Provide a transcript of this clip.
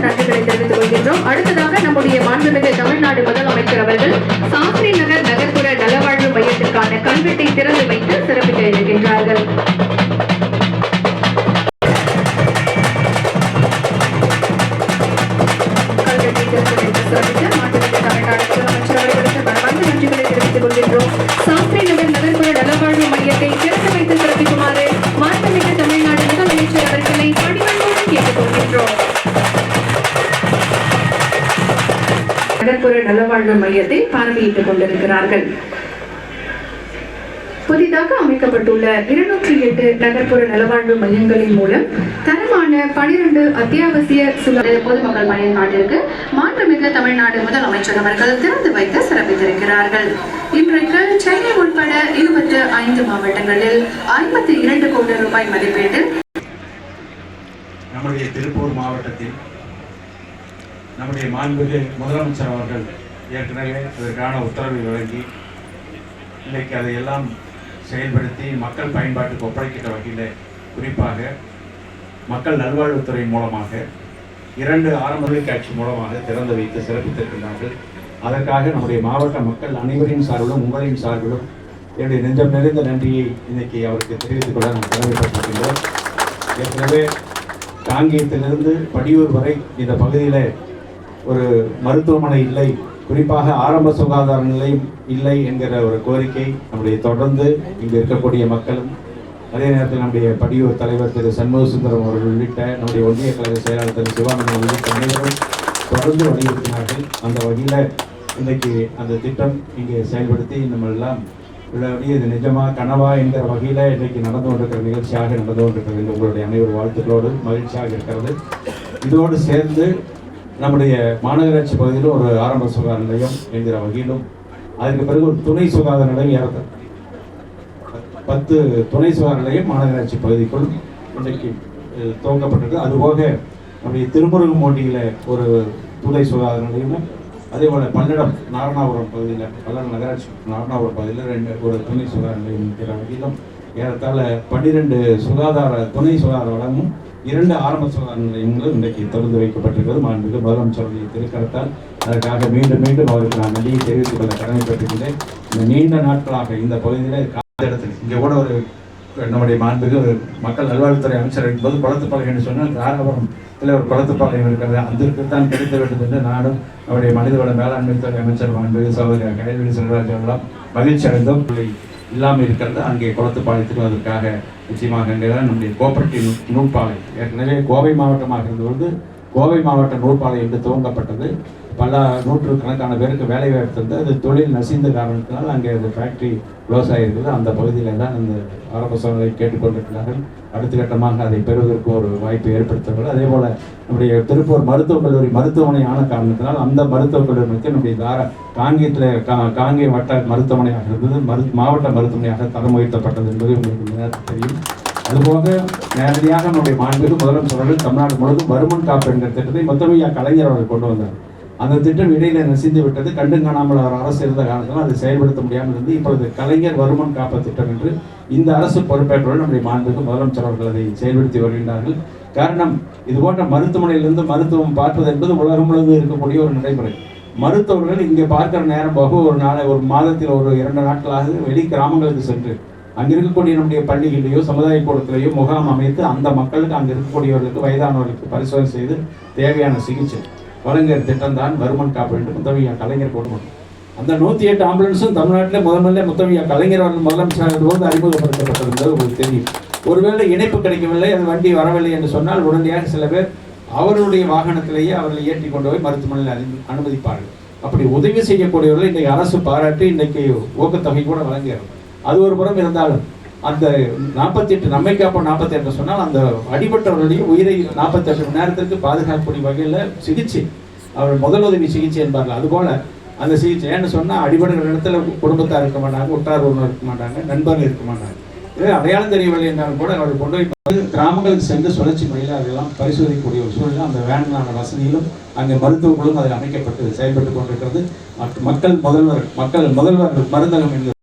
நன்றிகளை தெரிவித்துக் கொள்கின்றோம். அடுத்ததாக நம்முடைய மாண்புமிகு தமிழ்நாடு முதலமைச்சர் அவர்கள் சாஸ்திரி நகர் நகர்ப்புற நலவாழ்வு மையத்திற்கான கல்வெட்டை திறந்து வைத்து சிறப்பிக்க இருக்கின்றார்கள். கல்வெட்டை திறந்து வைத்து சிறப்பிக்க மாண்புமிகு தமிழ்நாடு முதலமைச்சர் அவர்களுக்கு மனமார்ந்த நன்றிகளை தெரிவித்துக் கொள்கின்றோம். சாஸ்திரி நகர் நகர்ப்புற நலவாழ்வு மையத்தை திறந்து வைத்து சிறப்பிக்குமாறு மாண்புமிகு தமிழ்நாடு முதலமைச்சர் அவர்களை பணிவன்போடு கேட்டுக் கொள்கின்றோம். நகர்ப்புற நலவாழ்வு மையத்தை பார்வையிட்டுக் கொண்டிருக்கிறார்கள். புதிதாக அமைக்கப்பட்டுள்ள 208 நகர்ப்புற நலவாழ்வு மையங்களின் மூலம் தரமான 12 அத்தியாவசிய பொதுமக்கள் பயன்பாட்டிற்கு மாண்புமிகு தமிழ்நாடு முதலமைச்சர் அவர்கள் திறந்து வைத்து சிறப்பித்திருக்கிறார்கள். இன்றைக்கு சென்னை உட்பட 25 மாவட்டங்களில் 52 கோடி ரூபாய் மதிப்பீட்டில் நம்முடைய திருப்பூர் மாவட்டத்தில் நம்முடைய மாண்புமிகு முதலமைச்சர் அவர்கள் ஏற்கனவே அதற்கான உத்தரவை வழங்கி இன்றைக்கு அதையெல்லாம் செயல்படுத்தி மக்கள் பயன்பாட்டுக்கு ஒப்படைக்கின்ற வகையில் குறிப்பாக மக்கள் நல்வாழ்வுத்துறை மூலமாக 2 ஆரம்ப காட்சி மூலமாக திறந்து வைத்து சிறப்பித்திருக்கிறார்கள். அதற்காக நம்முடைய மாவட்ட மக்கள் அனைவரின் சார்பிலும் உங்களின் சார்பிலும் என்னுடைய நெஞ்சம் நிறைந்த நன்றியை இன்னைக்கு அவருக்கு தெரிவித்துக் கொள்ள நாம் கடமைப்பட்டிருக்கின்றோம். ஏற்கனவே காங்கேயத்திலிருந்து படியூர் வரை இந்த பகுதியில் ஒரு மருத்துவமனை இல்லை, குறிப்பாக ஆரம்ப சுகாதார நிலையம் இல்லை என்கிற ஒரு கோரிக்கை நம்முடைய தொடர்ந்து இங்கு இருக்கக்கூடிய மக்களும், அதே நேரத்தில் நம்முடைய படியூர் தலைவர் திரு சண்முக சுந்தரம் அவர்கள் உள்ளிட்ட நம்முடைய ஒன்றிய கழக செயலாளர் திரு சிவானந்தன் உள்ளிட்ட அனைவரும் தொடர்ந்து வலியுறுத்தினார்கள். அந்த வகையில் இன்றைக்கு அந்த திட்டம் இங்கே செயல்படுத்தி நம்ம எல்லாம் உள்ளபடி இது நிஜமா கனவா என்கிற வகையில் இன்றைக்கு நடந்து கொண்டிருக்கிற நிகழ்ச்சியாக நடந்து கொண்டிருக்கிறது. உங்களுடைய அனைவரு வாழ்த்துக்களோடு மகிழ்ச்சியாக இருக்கிறது. இதோடு சேர்ந்து நம்முடைய மாநகராட்சி பகுதியில் ஒரு ஆரம்ப சுகாதார நிலையம் என்கிற வகையிலும், அதற்கு பிறகு ஒரு துணை சுகாதார நிலையம் 10 துணை சுகாதார நிலையம் மாநகராட்சி பகுதிக்குள் இன்றைக்கு துவங்கப்பட்டிருக்கு. அதுபோக நம்முடைய திருமுருகம்பூண்டியில் ஒரு துணை சுகாதார நிலையமும், அதே போல் பல்லடம் நாரணாபுரம் பகுதியில் பல்லடம் நகராட்சி நாரணாபுரம் பகுதியில் ஒரு துணை சுகாதார நிலையம் என்கிற வகையிலும் ஏறத்தாழ 12 துணை சுகாதார வளமும் 2 ஆரம்ப சுகாதார நிலையங்களும் இன்றைக்கு திறந்து வைக்கப்பட்டிருக்கிறது. மாண்புமிகு முதலமைச்சருடைய திருக்கரத்தால் அதற்காக மீண்டும் மீண்டும் அவருக்கு நான் நன்றியை தெரிவித்துக் கொள்ள கடமைப்பட்டிருக்கிறேன். இந்த நீண்ட நாட்களாக இந்த பகுதியில் இடத்துல இங்கே கூட ஒரு நம்முடைய மாண்புமிகு மக்கள் நல்வாழ்வுத்துறை அமைச்சர் என்பது குளத்துப்பாளையம் என்று சொன்னால் தாராபுரத்தில் ஒரு குளத்துப்பாளையம் இருக்கிறது, அதற்கு தான் கிடைக்க வேண்டும் என்று நானும் நம்முடைய மனிதவள மேலாண்மை துறை அமைச்சர் மாண்புமிகு சகோதரி கைல்வெளி செல்வராஜ் எல்லாம் மகிழ்ச்சி அடைந்தோம். இல்லாமல் இருக்கிறது அங்கே குளத்துப்பாளையத்துக்கு அதற்காக நிச்சயமாக அங்கே தான் நம்முடைய கோஆபரேட்டிவ் நூற்பாலை ஏற்கனவே கோவை மாவட்டமாக இருந்தபொழுது கோவை மாவட்ட நூற்பாலை என்று துவங்கப்பட்டது. பல நூற்றுக்கணக்கான பேருக்கு வேலை வாய்ப்பு தந்து அது தொழில் நசிந்த காரணத்தினால் அங்கே அந்த ஃபேக்ட்ரி க்ளோஸ் ஆகியிருக்கிறது. அந்த பகுதியில் தான் இந்த ஆரம்ப சூழ்நிலை கேட்டுக்கொண்டிருக்கிறார்கள். அடுத்த கட்டமாக அதை பெறுவதற்கு ஒரு வாய்ப்பை ஏற்படுத்துகிறார்கள். அதே போல் நம்முடைய திருப்பூர் மருத்துவக் கல்லூரி மருத்துவமனை ஆன காரணத்தினால் அந்த மருத்துவக் கல்லூரி நம்முடைய காங்கேயத்தில் காங்கேயம் வட்ட மருத்துவமனையாக இருந்தது மாவட்ட மருத்துவமனையாக தரம் உயர்த்தப்பட்டது என்பது உங்களுக்கு தெரியும். அதுபோக நேரடியாக நம்முடைய மாண்புமிகு முதலமைச்சர்கள் தமிழ்நாடு முழுவதும் வருமன் காப்பு என்கிற திட்டத்தை முத்தமிழ் கலைஞர் அவர்கள் கொண்டு வந்தார். அந்த திட்டம் இடையில நசிந்து விட்டது. கண்டு காணாமல் அவர் அரசு இருந்த காலத்தில் அதை செயல்படுத்த முடியாமல் இருந்து இப்பொழுது கலைஞர் வருமன் காப்பு திட்டம் என்று இந்த அரசு பொறுப்பேற்றவுடன் நம்முடைய மாண்புமிகு முதலமைச்சர் அவர்கள் அதை செயல்படுத்தி வருகின்றார்கள். காரணம், இது போன்ற மருத்துவமனையிலிருந்து மருத்துவம் பார்ப்பது என்பது உலகம் முழுவதும் இருக்கக்கூடிய ஒரு நடைமுறை. மருத்துவர்கள் இங்கே பார்க்கிற நேரம் ஒரு மாதத்தில் ஒரு 2 நாட்களாக வெளி கிராமங்களுக்கு சென்று அங்கே இருக்கக்கூடிய நம்முடைய பள்ளிகளிலேயோ சமுதாய கூடத்திலேயோ முகாம் அமைத்து அந்த மக்களுக்கு அங்கே இருக்கக்கூடியவர்களுக்கு வயதானவர்களுக்கு பரிசோதனை செய்து தேவையான சிகிச்சை வழங்குகிற திட்டம் தான் வருமன் காப்பு என்று முத்தமிழ் கலைஞர் கொண்டு வந்தார். அந்த 108 ஆம்புலன்ஸும் தமிழ்நாட்டில் முதல்ல முத்தமிழ் கலைஞர் அவர்கள் முதலமைச்சர் போது அறிமுகப்படுத்தப்பட்டிருந்தது உங்களுக்கு தெரியும். ஒருவேளை இணைப்பு கிடைக்கவில்லை, அது வண்டி வரவில்லை என்று சொன்னால் உடனடியாக சில பேர் அவர்களுடைய வாகனத்திலேயே அவர்களை ஏற்றி கொண்டு போய் மருத்துவமனையில் அனுமதிப்பார்கள். அப்படி உதவி செய்யக்கூடியவர்கள் இன்றைக்கு அரசு பாராட்டி இன்றைக்கு ஊக்கத்தொகை கூட வழங்குகிறது. அது ஒரு புறம் இருந்தாலும் அந்த 48 நம்மை காப்போம் 48 சொன்னால் அந்த அடிபட்டவர்களுடைய உயிரை 48 மணி நேரத்திற்கு பாதுகாக்கக்கூடிய வகையில் சிகிச்சை அவர்கள் முதலுதவி சிகிச்சை என்பார்கள். அதுபோல் அந்த சிகிச்சை ஏன்னு சொன்னால் அடிபடுகிற இடத்துல குடும்பத்தார் இருக்க மாட்டாங்க, உற்றார் உறவினர் இருக்க மாட்டாங்க, நண்பர்கள் இருக்க மாட்டாங்க. இதே அடையாளம் தெரியவில்லை என்றாலும் கூட அவர்கள் கொண்டு போய் கிராமங்களுக்கு சென்று சுழற்சி முறையில் அதெல்லாம் பரிசோதிக்கக்கூடிய ஒரு சூழ்நிலை அந்த வேனான வசதியிலும் அங்கே மருத்துவங்களும் அதில் அமைக்கப்பட்டு செயல்பட்டு கொண்டிருக்கிறது. மக்கள் முதல்வர் மருந்தகம் என்கிற